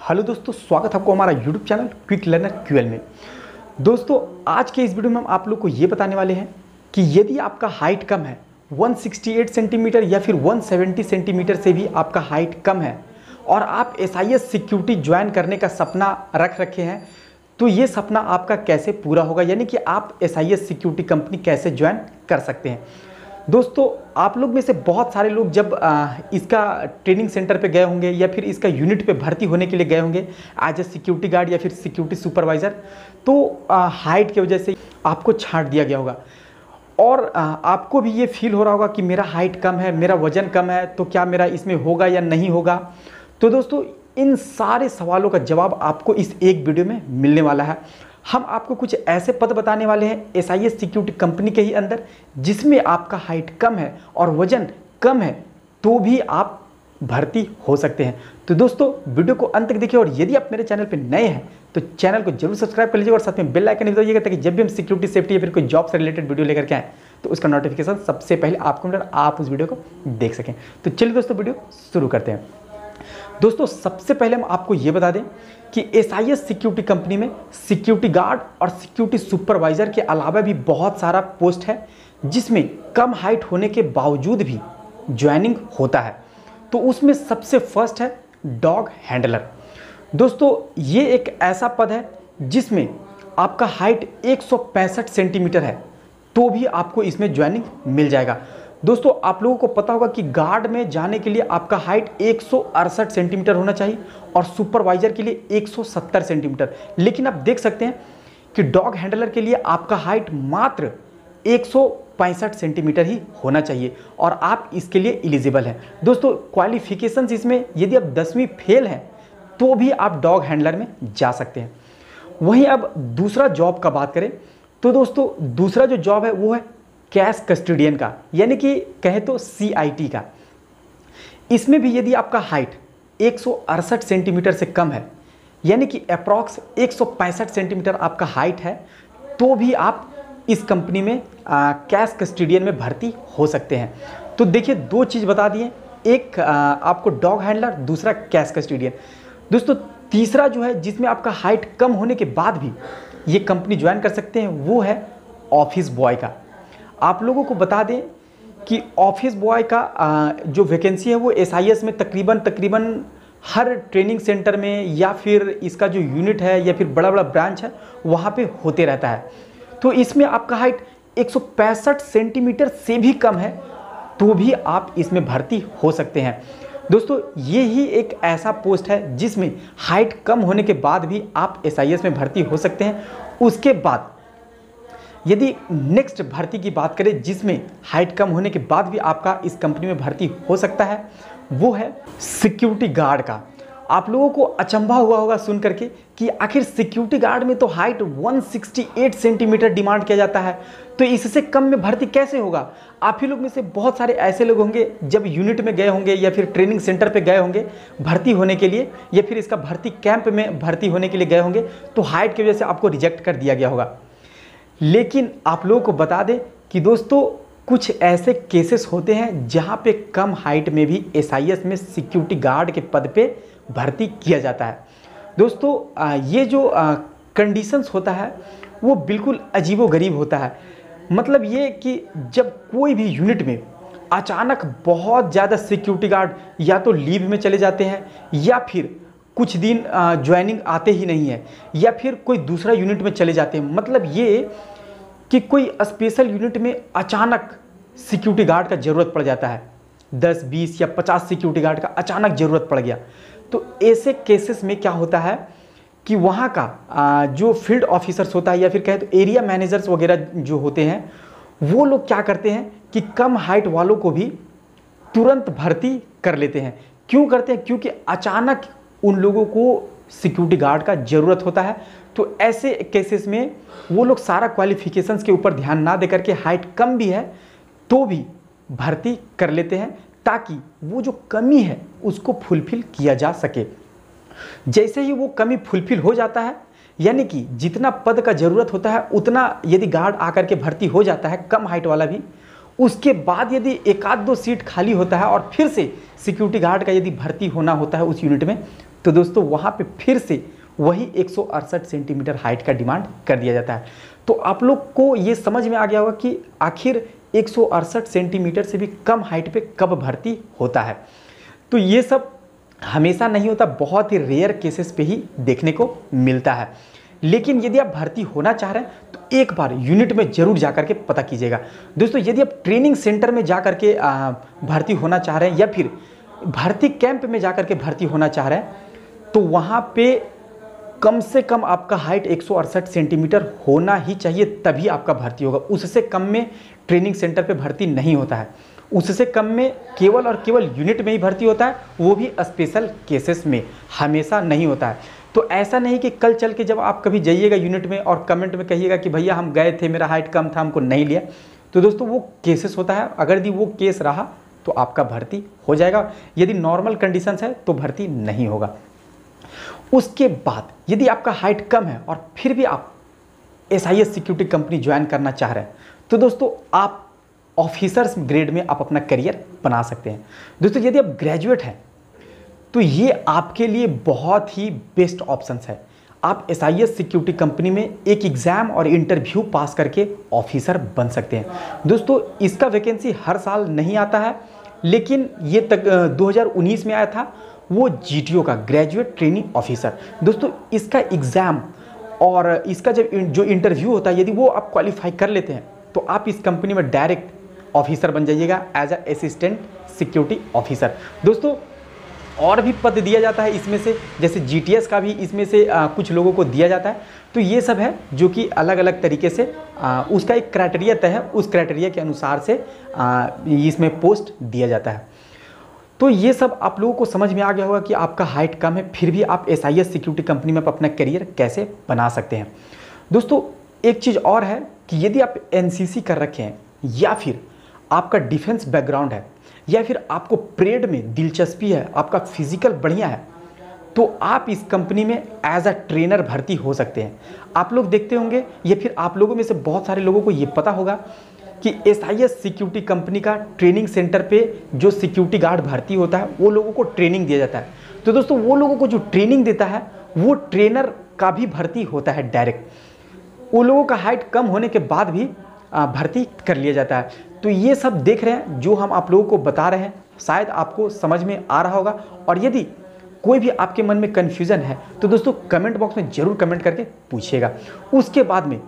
Hello दोस्तों, स्वागत है आपको हमारा YouTube channel quick learner QL में। दोस्तों, आज के इस वीडियो में हम आप लोग को ये बताने वाले हैं कि यदि आपका हाइट कम है 168 सेंटीमीटर या फिर 170 सेंटीमीटर से भी आपका हाइट कम है और आप एसआईएस सिक्योरिटी ज्वाइन करने का सपना रख रखे हैं, तो ये सपना आपका कैसे पूरा होगा, यानी कि आप एसआईएस सिक्योरिटी कंपनी कैसे ज्वाइन कर सकते हैं। दोस्तों, आप लोग में से बहुत सारे लोग जब इसका ट्रेनिंग सेंटर पे गए होंगे या फिर इसका यूनिट पे भर्ती होने के लिए गए होंगे एज ए सिक्योरिटी गार्ड या फिर सिक्योरिटी सुपरवाइज़र, तो हाइट की वजह से आपको छांट दिया गया होगा और आपको भी ये फील हो रहा होगा कि मेरा हाइट कम है, मेरा वज़न कम है, तो क्या मेरा इसमें होगा या नहीं होगा। तो दोस्तों, इन सारे सवालों का जवाब आपको इस एक वीडियो में मिलने वाला है। हम आपको कुछ ऐसे पद बताने वाले हैं एसआईएस सिक्योरिटी कंपनी के ही अंदर जिसमें आपका हाइट कम है और वजन कम है, तो भी आप भर्ती हो सकते हैं। तो दोस्तों, वीडियो को अंत तक देखिए और यदि आप मेरे चैनल पर नए हैं तो चैनल को जरूर सब्सक्राइब कर लीजिए और साथ में बेल आइकन भी दबाइएगा ताकि जब भी हम सिक्योरिटी सेफ्टी या फिर कोई जॉब से रिलेटेड वीडियो लेकर के आएँ तो उसका नोटिफिकेशन सबसे पहले आपको मिले, आप उस वीडियो को देख सकें। तो चलिए दोस्तों, वीडियो शुरू करते हैं। दोस्तों, सबसे पहले हम आपको ये बता दें कि एसआईएस सिक्योरिटी कंपनी में सिक्योरिटी गार्ड और सिक्योरिटी सुपरवाइजर के अलावा भी बहुत सारा पोस्ट है जिसमें कम हाइट होने के बावजूद भी ज्वाइनिंग होता है। तो उसमें सबसे फर्स्ट है डॉग हैंडलर। दोस्तों, ये एक ऐसा पद है जिसमें आपका हाइट 165 सेंटीमीटर है तो भी आपको इसमें ज्वाइनिंग मिल जाएगा। दोस्तों, आप लोगों को पता होगा कि गार्ड में जाने के लिए आपका हाइट 168 सेंटीमीटर होना चाहिए और सुपरवाइजर के लिए 170 सेंटीमीटर, लेकिन आप देख सकते हैं कि डॉग हैंडलर के लिए आपका हाइट मात्र 165 सेंटीमीटर ही होना चाहिए और आप इसके लिए एलिजिबल हैं। दोस्तों, क्वालिफिकेशंस इसमें यदि आप 10वीं फेल हैं तो भी आप डॉग हैंडलर में जा सकते हैं। वहीं अब दूसरा जॉब का बात करें तो दोस्तों, दूसरा जो जॉब है वो है कैश कस्टोडियन का, यानी कि कहे तो सीआईटी का। इसमें भी यदि आपका हाइट 168 सेंटीमीटर से कम है, यानी कि अप्रॉक्स 165 सेंटीमीटर आपका हाइट है, तो भी आप इस कंपनी में कैश कस्टोडियन में भर्ती हो सकते हैं। तो देखिए, दो चीज़ बता दिए, एक आपको डॉग हैंडलर, दूसरा कैश कस्टोडियन। दोस्तों, तीसरा जो है जिसमें आपका हाइट कम होने के बाद भी ये कंपनी ज्वाइन कर सकते हैं वो है ऑफिस बॉय का। आप लोगों को बता दें कि ऑफिस बॉय का जो वैकेंसी है वो एसआईएस में तकरीबन हर ट्रेनिंग सेंटर में या फिर इसका जो यूनिट है या फिर बड़ा बड़ा ब्रांच है वहाँ पे होते रहता है। तो इसमें आपका हाइट 165 सेंटीमीटर से भी कम है तो भी आप इसमें भर्ती हो सकते हैं। दोस्तों, ये ही एक ऐसा पोस्ट है जिसमें हाइट कम होने के बाद भी आप एसआईएस में भर्ती हो सकते हैं। उसके बाद यदि नेक्स्ट भर्ती की बात करें जिसमें हाइट कम होने के बाद भी आपका इस कंपनी में भर्ती हो सकता है, वो है सिक्योरिटी गार्ड का। आप लोगों को अचंभा हुआ होगा सुन करके कि आखिर सिक्योरिटी गार्ड में तो हाइट 168 सेंटीमीटर डिमांड किया जाता है, तो इससे कम में भर्ती कैसे होगा। आप ही लोग में से बहुत सारे ऐसे लोग होंगे जब यूनिट में गए होंगे या फिर ट्रेनिंग सेंटर पे गए होंगे भर्ती होने के लिए या फिर इसका भर्ती कैंप में भर्ती होने के लिए गए होंगे, तो हाइट की वजह से आपको रिजेक्ट कर दिया गया होगा। लेकिन आप लोगों को बता दें कि दोस्तों, कुछ ऐसे केसेस होते हैं जहां पे कम हाइट में भी एसआईएस में सिक्योरिटी गार्ड के पद पे भर्ती किया जाता है। दोस्तों, ये जो कंडीशंस होता है वो बिल्कुल अजीबोगरीब होता है। मतलब ये कि जब कोई भी यूनिट में अचानक बहुत ज़्यादा सिक्योरिटी गार्ड या तो लीव में चले जाते हैं या फिर कुछ दिन ज्वाइनिंग आते ही नहीं है या फिर कोई दूसरा यूनिट में चले जाते हैं। मतलब ये कि कोई स्पेशल यूनिट में अचानक सिक्योरिटी गार्ड का ज़रूरत पड़ जाता है, 10, 20 या 50 सिक्योरिटी गार्ड का अचानक ज़रूरत पड़ गया, तो ऐसे केसेस में क्या होता है कि वहाँ का जो फील्ड ऑफिसर्स होता है या फिर कहे तो एरिया मैनेजर्स वगैरह जो होते हैं वो लोग क्या करते हैं कि कम हाइट वालों को भी तुरंत भर्ती कर लेते हैं। क्यों करते हैं? क्योंकि अचानक उन लोगों को सिक्योरिटी गार्ड का ज़रूरत होता है। तो ऐसे केसेस में वो लोग सारा क्वालिफिकेशंस के ऊपर ध्यान ना दे करके हाइट कम भी है तो भी भर्ती कर लेते हैं ताकि वो जो कमी है उसको फुलफिल किया जा सके। जैसे ही वो कमी फुलफिल हो जाता है, यानी कि जितना पद का ज़रूरत होता है उतना यदि गार्ड आकर के भर्ती हो जाता है, कम हाइट वाला भी, उसके बाद यदि एक आध दो सीट खाली होता है और फिर से सिक्योरिटी गार्ड का यदि भर्ती होना होता है उस यूनिट में, तो दोस्तों वहाँ पे फिर से वही 168 सेंटीमीटर हाइट का डिमांड कर दिया जाता है। तो आप लोग को ये समझ में आ गया होगा कि आखिर 168 सेंटीमीटर से भी कम हाइट पे कब भर्ती होता है। तो ये सब हमेशा नहीं होता, बहुत ही रेयर केसेस पे ही देखने को मिलता है। लेकिन यदि आप भर्ती होना चाह रहे हैं तो एक बार यूनिट में जरूर जाकर के पता कीजिएगा। दोस्तों यदि आप ट्रेनिंग सेंटर में जाकर के भर्ती होना चाह रहे हैं या फिर भर्ती कैंप में जाकर के भर्ती होना चाह रहे हैं, तो वहाँ पे कम से कम आपका हाइट 168 सेंटीमीटर होना ही चाहिए, तभी आपका भर्ती होगा। उससे कम में ट्रेनिंग सेंटर पे भर्ती नहीं होता है। उससे कम में केवल और केवल यूनिट में ही भर्ती होता है, वो भी स्पेशल केसेस में, हमेशा नहीं होता है। तो ऐसा नहीं कि कल चल के जब आप कभी जाइएगा यूनिट में और कमेंट में कहिएगा कि भैया हम गए थे, मेरा हाइट कम था, हमको नहीं लिया। तो दोस्तों वो केसेस होता है, अगर यदि वो केस रहा तो आपका भर्ती हो जाएगा। यदि नॉर्मल कंडीशंस है तो भर्ती नहीं होगा। उसके बाद यदि आपका हाइट कम है और फिर भी आप SIS सिक्योरिटी कंपनी ज्वाइन करना चाह रहे हैं, तो दोस्तों आप ऑफिसर्स ग्रेड में आप अपना करियर बना सकते हैं। दोस्तों यदि आप ग्रेजुएट हैं तो ये आपके लिए बहुत ही बेस्ट ऑप्शंस है। आप SIS सिक्योरिटी कंपनी में एक एग्ज़ाम और इंटरव्यू पास करके ऑफिसर बन सकते हैं। दोस्तों इसका वैकेंसी हर साल नहीं आता है, लेकिन ये तक 2019 में आया था, वो GTO का ग्रेजुएट ट्रेनिंग ऑफिसर। दोस्तों इसका एग्ज़ाम और इसका जो इंटरव्यू होता है, यदि वो आप क्वालिफाई कर लेते हैं तो आप इस कंपनी में डायरेक्ट ऑफिसर बन जाइएगा एज असिस्टेंट सिक्योरिटी ऑफिसर। दोस्तों और भी पद दिया जाता है इसमें से, जैसे GTS का भी इसमें से कुछ लोगों को दिया जाता है। तो ये सब है जो कि अलग अलग तरीके से उसका एक क्राइटेरिया तय है, उस क्राइटेरिया के अनुसार से इसमें पोस्ट दिया जाता है। तो ये सब आप लोगों को समझ में आ गया होगा कि आपका हाइट कम है फिर भी आप SIS सिक्योरिटी कंपनी में अपना करियर कैसे बना सकते हैं। दोस्तों एक चीज़ और है कि यदि आप NCC कर रखे हैं या फिर आपका डिफेंस बैकग्राउंड है या फिर आपको परेड में दिलचस्पी है, आपका फिजिकल बढ़िया है, तो आप इस कंपनी में एज अ ट्रेनर भर्ती हो सकते हैं। आप लोग देखते होंगे या फिर आप लोगों में से बहुत सारे लोगों को ये पता होगा कि SIS सिक्योरिटी कंपनी का ट्रेनिंग सेंटर पे जो सिक्योरिटी गार्ड भर्ती होता है वो लोगों को ट्रेनिंग दिया जाता है। तो दोस्तों वो लोगों को जो ट्रेनिंग देता है वो ट्रेनर का भी भर्ती होता है डायरेक्ट। वो लोगों का हाइट कम होने के बाद भी भर्ती कर लिया जाता है। तो ये सब देख रहे हैं जो हम आप लोगों को बता रहे हैं, शायद आपको समझ में आ रहा होगा। और यदि कोई भी आपके मन में कन्फ्यूज़न है तो दोस्तों कमेंट बॉक्स में ज़रूर कमेंट करके पूछिएगा। उसके बाद में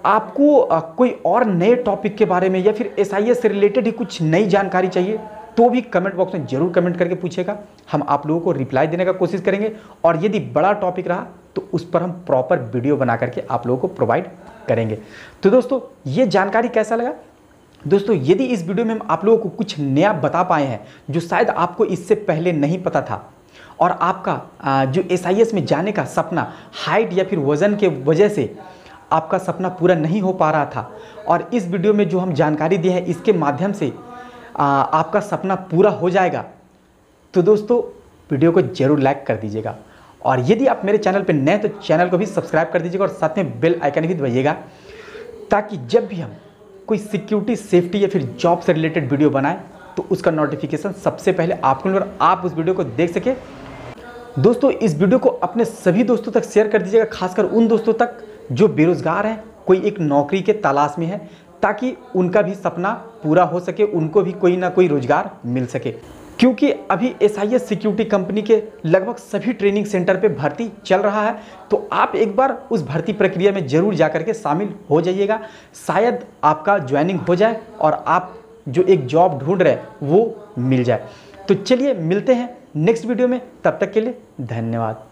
आपको कोई और नए टॉपिक के बारे में या फिर SIS से रिलेटेड ही कुछ नई जानकारी चाहिए तो भी कमेंट बॉक्स में ज़रूर कमेंट करके पूछिएगा, हम आप लोगों को रिप्लाई देने का कोशिश करेंगे। और यदि बड़ा टॉपिक रहा तो उस पर हम प्रॉपर वीडियो बना करके आप लोगों को प्रोवाइड करेंगे। तो दोस्तों ये जानकारी कैसा लगा? दोस्तों यदि इस वीडियो में हम आप लोगों को कुछ नया बता पाए हैं जो शायद आपको इससे पहले नहीं पता था, और आपका जो SIS में जाने का सपना हाइट या फिर वज़न के वजह से आपका सपना पूरा नहीं हो पा रहा था, और इस वीडियो में जो हम जानकारी दी है इसके माध्यम से आपका सपना पूरा हो जाएगा, तो दोस्तों वीडियो को ज़रूर लाइक कर दीजिएगा। और यदि आप मेरे चैनल पर नए तो चैनल को भी सब्सक्राइब कर दीजिएगा और साथ में बेल आइकन भी दबाइएगा, ताकि जब भी हम कोई सिक्योरिटी, सेफ्टी या फिर जॉब से रिलेटेड वीडियो बनाएं तो उसका नोटिफिकेशन सबसे पहले आपको मिले और आप उस वीडियो को देख सके। दोस्तों इस वीडियो को अपने सभी दोस्तों तक शेयर कर दीजिएगा, खासकर उन दोस्तों तक जो बेरोजगार हैं, कोई एक नौकरी के तलाश में है, ताकि उनका भी सपना पूरा हो सके, उनको भी कोई ना कोई रोजगार मिल सके। क्योंकि अभी SIS सिक्योरिटी कंपनी के लगभग सभी ट्रेनिंग सेंटर पे भर्ती चल रहा है, तो आप एक बार उस भर्ती प्रक्रिया में ज़रूर जाकर के शामिल हो जाइएगा। शायद आपका ज्वाइनिंग हो जाए और आप जो एक जॉब ढूंढ रहे हैं वो मिल जाए। तो चलिए मिलते हैं नेक्स्ट वीडियो में, तब तक के लिए धन्यवाद।